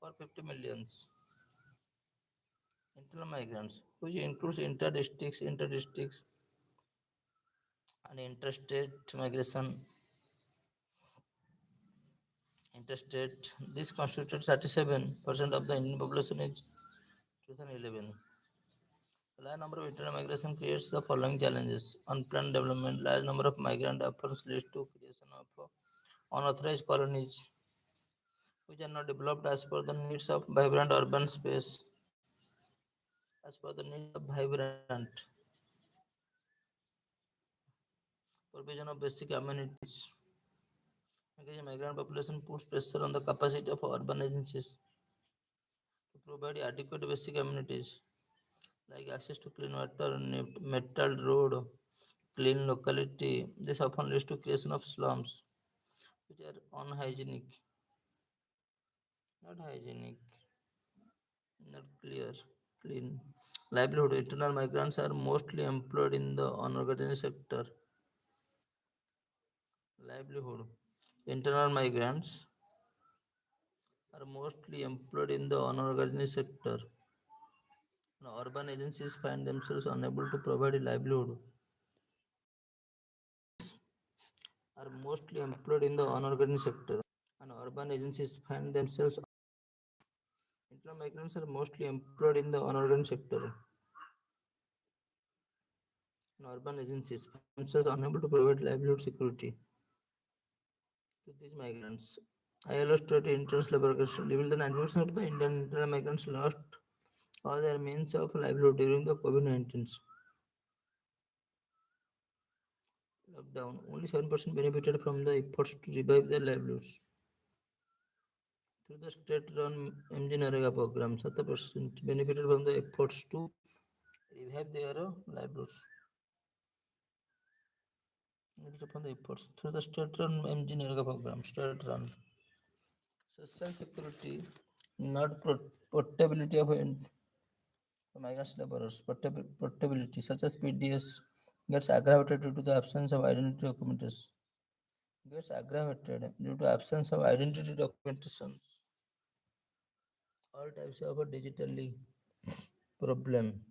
for 50 millions internal migrants, which includes interdistricts, and interstate migration. Interstate. This constituted 37% of the Indian population in 2011. A large number of internal migration creates the following challenges: unplanned development. Large number of migrant efforts leads to creation of unauthorized colonies, which are not developed as per the needs of vibrant urban space. As per the needs of vibrant provision of basic amenities. Increasing migrant population puts pressure on the capacity of urban agencies to provide adequate basic amenities like access to clean water, metal road, clean locality. This often leads to creation of slums, which are unhygienic, not hygienic, not clear, clean. Livelihood. Internal migrants are mostly employed in the unorganized sector. Livelihood. Internal migrants are mostly employed in the unorganized sector. Now, urban agencies find themselves unable to provide a livelihood. Are mostly employed in the unorganized sector, and urban agencies find themselves. Internal migrants are mostly employed in the unorganized sector, and urban agencies find themselves unable to provide livelihood security to these migrants. ILO stated international labor revealed that 90% of the Indian internal migrants lost all their means of livelihood during the COVID-19 lockdown. Only 7% benefited from the efforts to revive their livelihoods. Through the state-run MG Narega program, 70% benefited from the efforts to revive their livelihoods. It's upon the efforts through the state-run MG Narega program, state-run. Social security, not portability of migrant laborers. Portability, such as PDS, gets aggravated due to the absence of identity documentation. Gets aggravated due to absence of identity documentation. All types of a digitally problem.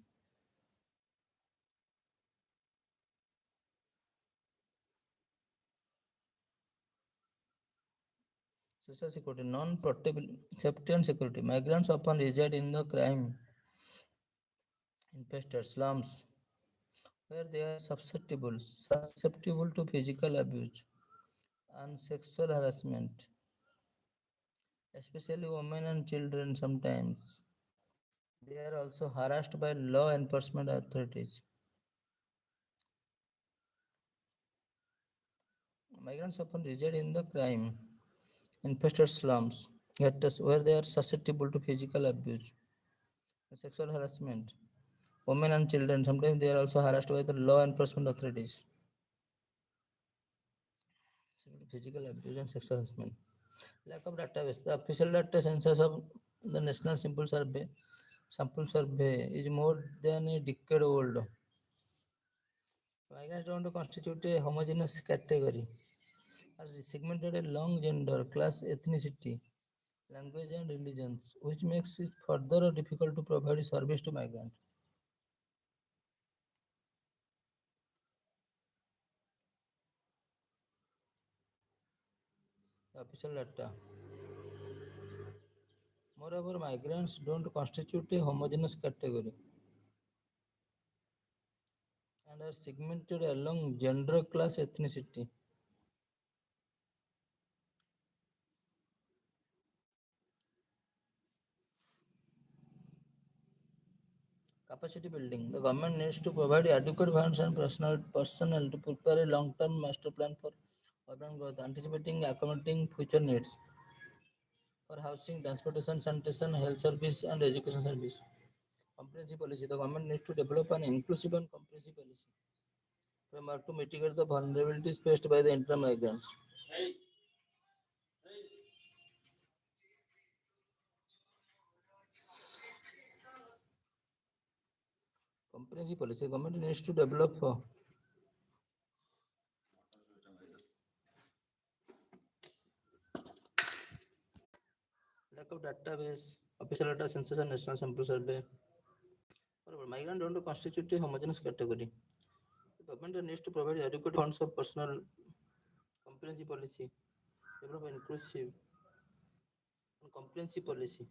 Social security, non-portable safety and security. Migrants often reside in the crime infested slums where they are susceptible to physical abuse and sexual harassment, especially women and children sometimes. They are also harassed by law enforcement authorities. Migrants often reside in the crime infested slums where they are susceptible to physical abuse and sexual harassment. Women and children sometimes they are also harassed by the law enforcement authorities. Physical abuse and sexual harassment. Lack of database. The official data census of the National Sample Survey is more than a decade old. Migrants don't constitute a homogeneous category, are segmented along gender, class, ethnicity, language, and religions, which makes it further difficult to provide service to migrants. The official data. Moreover, migrants don't constitute a homogeneous category and are segmented along gender, class, ethnicity. Capacity building. The government needs to provide adequate funds and personnel to prepare a long-term master plan for urban growth, anticipating accommodating future needs for housing, transportation, sanitation, health service, and education service. Comprehensive policy. The government needs to develop an inclusive and comprehensive policy framework to mitigate the vulnerabilities faced by the internal migrants. Comprehensive policy. The government needs to develop lack of database, official data census and national sample survey. Moreover, migrant don't constitute a homogeneous category. The government needs to provide adequate funds of personal comprehensive policy, develop inclusive and comprehensive policy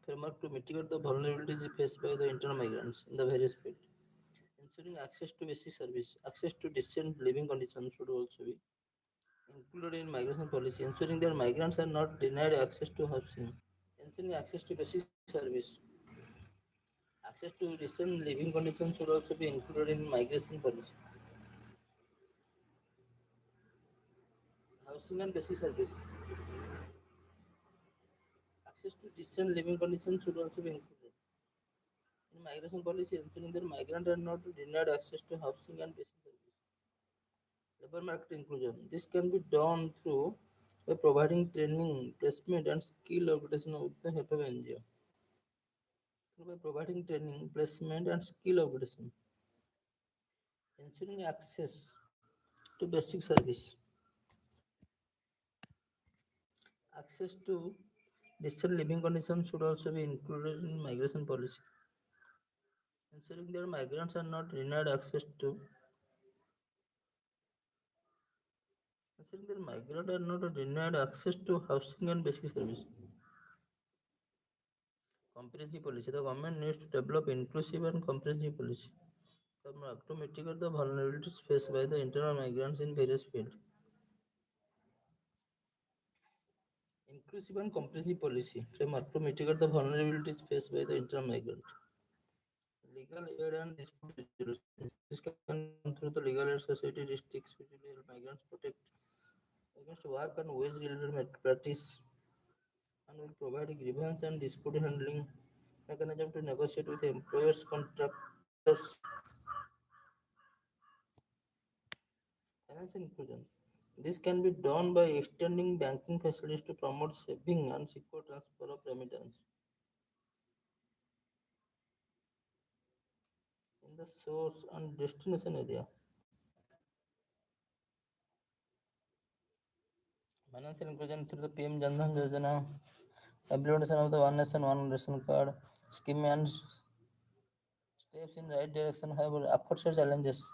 framework to mitigate the vulnerabilities faced by the internal migrants in the various fields. Ensuring access to basic service, access to decent living conditions should also be included in migration policy, ensuring that migrants are not denied access to housing, ensuring access to basic service, access to decent living conditions should also be included in migration policy. Housing and basic service, access to decent living conditions should also be included in migration policy, ensuring that migrants are not denied access to housing and basic service. Labor market inclusion. This can be done through by providing training, placement, and skill upgradation with the help of NGO. Through by providing training, placement, and skill upgradation, ensuring access to basic service, access to decent living conditions should also be included in migration policy, ensuring that migrants are not denied access to, ensuring that migrants are not denied access to housing and basic service. Comprehensive policy. The government needs to develop inclusive and comprehensive policy to mitigate the vulnerabilities faced by the internal migrants in various fields. Inclusive and comprehensive policy framework to mitigate the vulnerabilities faced by the internal migrant. Legal aid and dispute resolution. This can be done through the legal aid society districts, which will help migrants protect against work and wage related practice and will provide a grievance and dispute handling mechanism to negotiate with employers, contractors. Finance inclusion. This can be done by extending banking facilities to promote saving and secure transfer of remittance in the source and destination area. Financial inclusion through the PM Jan Dhan Yojana, implementation of the One Nation One Ration Card scheme and steps in right direction. However, efforts and challenges.